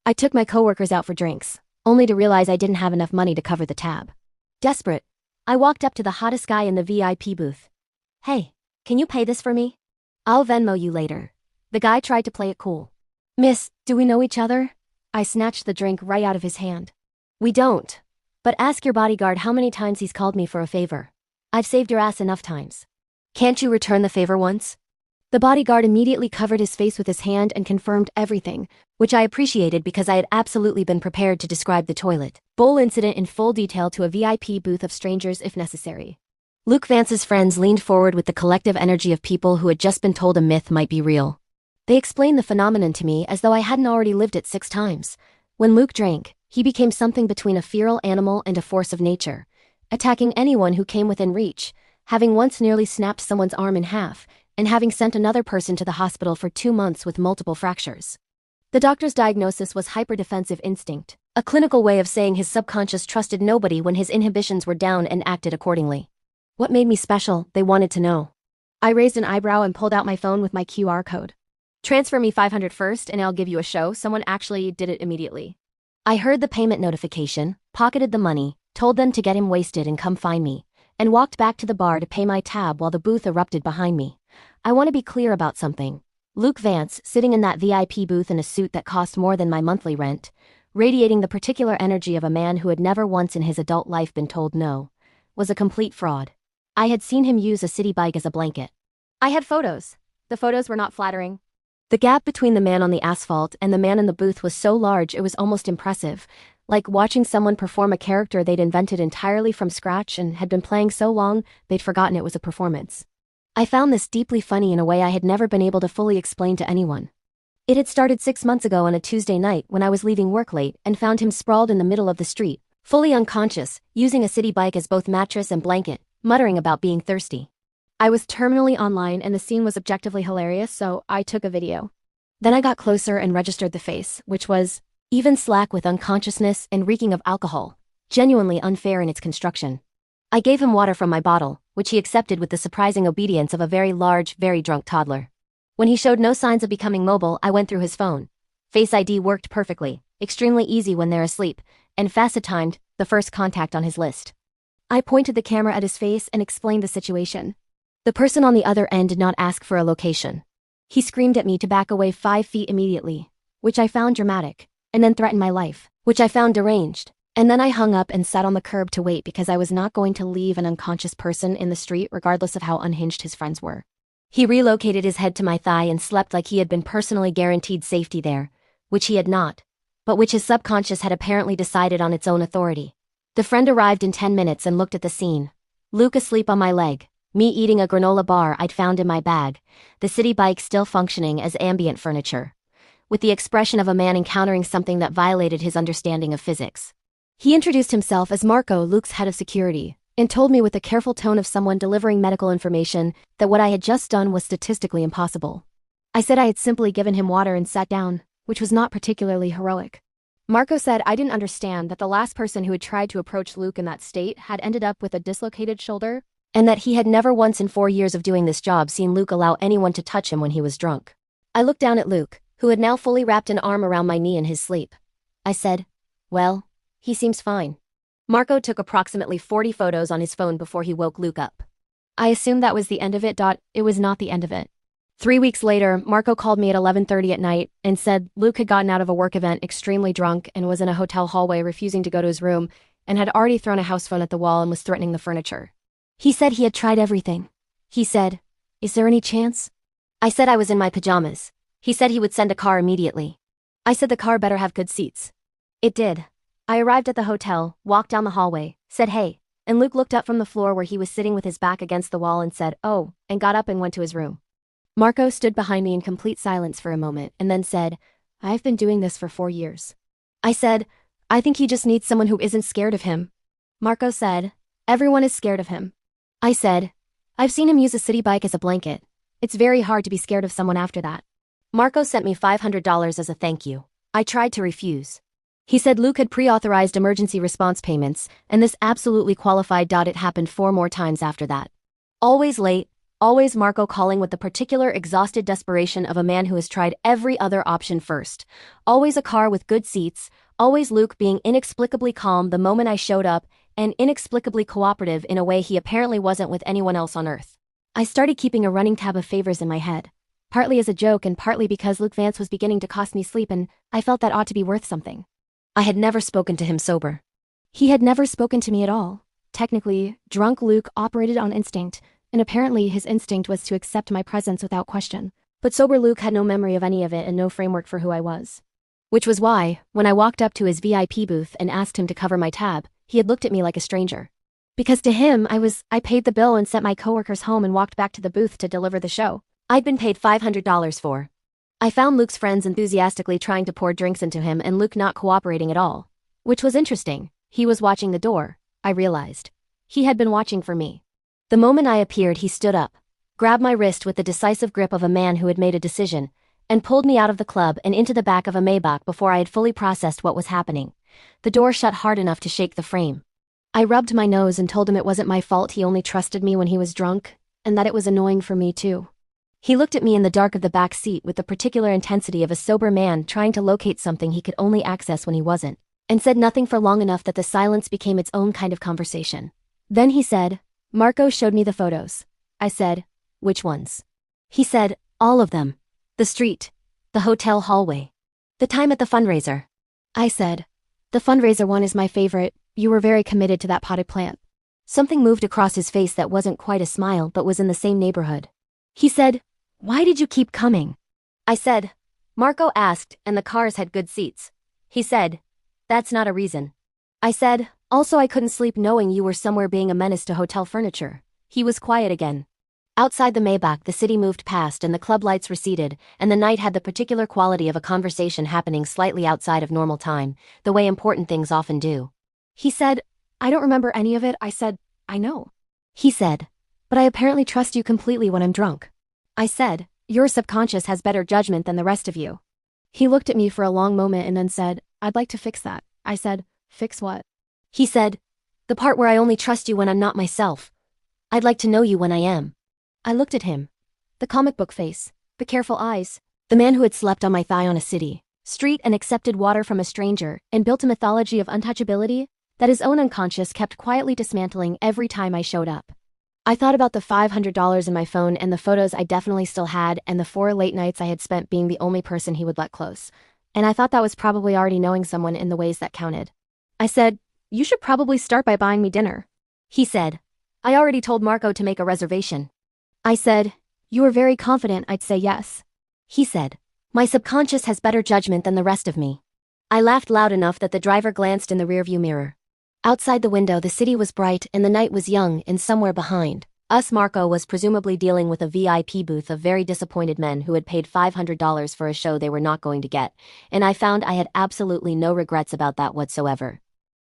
I took my coworkers out for drinks, only to realize I didn't have enough money to cover the tab. Desperate, I walked up to the hottest guy in the VIP booth. "Hey, can you pay this for me? I'll Venmo you later." The guy tried to play it cool. "Miss, do we know each other?" I snatched the drink right out of his hand. "We don't. But ask your bodyguard how many times he's called me for a favor. I've saved your ass enough times. Can't you return the favor once?" The bodyguard immediately covered his face with his hand and confirmed everything, which I appreciated because I had absolutely been prepared to describe the toilet bowl incident in full detail to a VIP booth of strangers if necessary. Luke Vance's friends leaned forward with the collective energy of people who had just been told a myth might be real. They explained the phenomenon to me as though I hadn't already lived it 6 times. When Luke drank, he became something between a feral animal and a force of nature, attacking anyone who came within reach, having once nearly snapped someone's arm in half, and having sent another person to the hospital for 2 months with multiple fractures. The doctor's diagnosis was hyperdefensive instinct, a clinical way of saying his subconscious trusted nobody when his inhibitions were down and acted accordingly. What made me special, they wanted to know. I raised an eyebrow and pulled out my phone with my QR code. "Transfer me $500 first and I'll give you a show." Someone actually did it immediately. I heard the payment notification, pocketed the money, told them to get him wasted and come find me, and walked back to the bar to pay my tab while the booth erupted behind me. I want to be clear about something. Luke Vance, sitting in that VIP booth in a suit that cost more than my monthly rent, radiating the particular energy of a man who had never once in his adult life been told no, was a complete fraud. I had seen him use a city bike as a blanket. I had photos. The photos were not flattering. The gap between the man on the asphalt and the man in the booth was so large it was almost impressive, like watching someone perform a character they'd invented entirely from scratch and had been playing so long they'd forgotten it was a performance. I found this deeply funny in a way I had never been able to fully explain to anyone. It had started 6 months ago on a Tuesday night when I was leaving work late and found him sprawled in the middle of the street, fully unconscious, using a city bike as both mattress and blanket, muttering about being thirsty. I was terminally online and the scene was objectively hilarious, so I took a video. Then I got closer and registered the face, which was even slack with unconsciousness and reeking of alcohol, genuinely unfair in its construction. I gave him water from my bottle, which he accepted with the surprising obedience of a very large, very drunk toddler. When he showed no signs of becoming mobile, I went through his phone. Face ID worked perfectly, extremely easy when they're asleep, and facet-timed, the first contact on his list. I pointed the camera at his face and explained the situation. The person on the other end did not ask for a location. He screamed at me to back away 5 feet immediately, which I found dramatic, and then threatened my life, which I found deranged. And then I hung up and sat on the curb to wait because I was not going to leave an unconscious person in the street regardless of how unhinged his friends were. He relocated his head to my thigh and slept like he had been personally guaranteed safety there, which he had not, but which his subconscious had apparently decided on its own authority. The friend arrived in 10 minutes and looked at the scene. Luke asleep on my leg, me eating a granola bar I'd found in my bag, the city bike still functioning as ambient furniture, with the expression of a man encountering something that violated his understanding of physics. He introduced himself as Marco, Luke's head of security, and told me with the careful tone of someone delivering medical information that what I had just done was statistically impossible. I said I had simply given him water and sat down, which was not particularly heroic. Marco said I didn't understand that the last person who had tried to approach Luke in that state had ended up with a dislocated shoulder, and that he had never once in 4 years of doing this job seen Luke allow anyone to touch him when he was drunk. I looked down at Luke, who had now fully wrapped an arm around my knee in his sleep. I said, "Well, he seems fine." Marco took approximately 40 photos on his phone before he woke Luke up. I assumed that was the end of it. It was not the end of it. 3 weeks later, Marco called me at 11:30 at night and said Luke had gotten out of a work event extremely drunk and was in a hotel hallway refusing to go to his room and had already thrown a house phone at the wall and was threatening the furniture. He said he had tried everything. He said, "Is there any chance?" I said I was in my pajamas. He said he would send a car immediately. I said the car better have good seats. It did. I arrived at the hotel, walked down the hallway, said hey, and Luke looked up from the floor where he was sitting with his back against the wall and said, "Oh," and got up and went to his room. Marco stood behind me in complete silence for a moment and then said, "I've been doing this for 4 years." I said, "I think he just needs someone who isn't scared of him." Marco said, "Everyone is scared of him." I said, "I've seen him use a city bike as a blanket. It's very hard to be scared of someone after that." Marco sent me $500 as a thank you. I tried to refuse. He said Luke had pre-authorized emergency response payments, and this absolutely qualified. It happened 4 more times after that. Always late, Always Marco calling with the particular exhausted desperation of a man who has tried every other option first. Always a car with good seats. Always Luke being inexplicably calm the moment I showed up, and inexplicably cooperative in a way he apparently wasn't with anyone else on Earth. I started keeping a running tab of favors in my head. Partly as a joke and partly because Luke Vance was beginning to cost me sleep and I felt that ought to be worth something. I had never spoken to him sober. He had never spoken to me at all. Technically, drunk Luke operated on instinct, and apparently his instinct was to accept my presence without question. But sober Luke had no memory of any of it and no framework for who I was. Which was why, when I walked up to his VIP booth and asked him to cover my tab, he had looked at me like a stranger. Because to him, I paid the bill and sent my coworkers home and walked back to the booth to deliver the show I'd been paid $500 for. I found Luke's friends enthusiastically trying to pour drinks into him and Luke not cooperating at all. Which was interesting. He was watching the door, I realized. He had been watching for me. The moment I appeared, he stood up, grabbed my wrist with the decisive grip of a man who had made a decision, and pulled me out of the club and into the back of a Maybach before I had fully processed what was happening. The door shut hard enough to shake the frame. I rubbed my nose and told him it wasn't my fault he only trusted me when he was drunk, and that it was annoying for me too. He looked at me in the dark of the back seat with the particular intensity of a sober man trying to locate something he could only access when he wasn't, and said nothing for long enough that the silence became its own kind of conversation. Then he said, "Marco showed me the photos." I said, "Which ones?" He said, "All of them. The street. The hotel hallway. The time at the fundraiser." I said, "The fundraiser one is my favorite. You were very committed to that potted plant." Something moved across his face that wasn't quite a smile but was in the same neighborhood. He said, "Why did you keep coming?" I said, "Marco asked, and the cars had good seats." He said, "That's not a reason." I said, "Also I couldn't sleep knowing you were somewhere being a menace to hotel furniture." He was quiet again. Outside the Maybach, the city moved past and the club lights receded, and the night had the particular quality of a conversation happening slightly outside of normal time, the way important things often do. He said, "I don't remember any of it." I said, "I know." He said, "But I apparently trust you completely when I'm drunk." I said, "Your subconscious has better judgment than the rest of you." He looked at me for a long moment and then said, "I'd like to fix that." I said, "Fix what?" He said, "The part where I only trust you when I'm not myself. I'd like to know you when I am." I looked at him. The comic book face, the careful eyes, the man who had slept on my thigh on a city street and accepted water from a stranger and built a mythology of untouchability that his own unconscious kept quietly dismantling every time I showed up. I thought about the $500 in my phone and the photos I definitely still had and the 4 late nights I had spent being the only person he would let close. And I thought that was probably already knowing someone in the ways that counted. I said, "You should probably start by buying me dinner." He said, "I already told Marco to make a reservation." I said, "You were very confident I'd say yes." He said, "My subconscious has better judgment than the rest of me." I laughed loud enough that the driver glanced in the rearview mirror. Outside the window, the city was bright and the night was young, and somewhere behind us, Marco was presumably dealing with a VIP booth of very disappointed men who had paid $500 for a show they were not going to get, and I found I had absolutely no regrets about that whatsoever.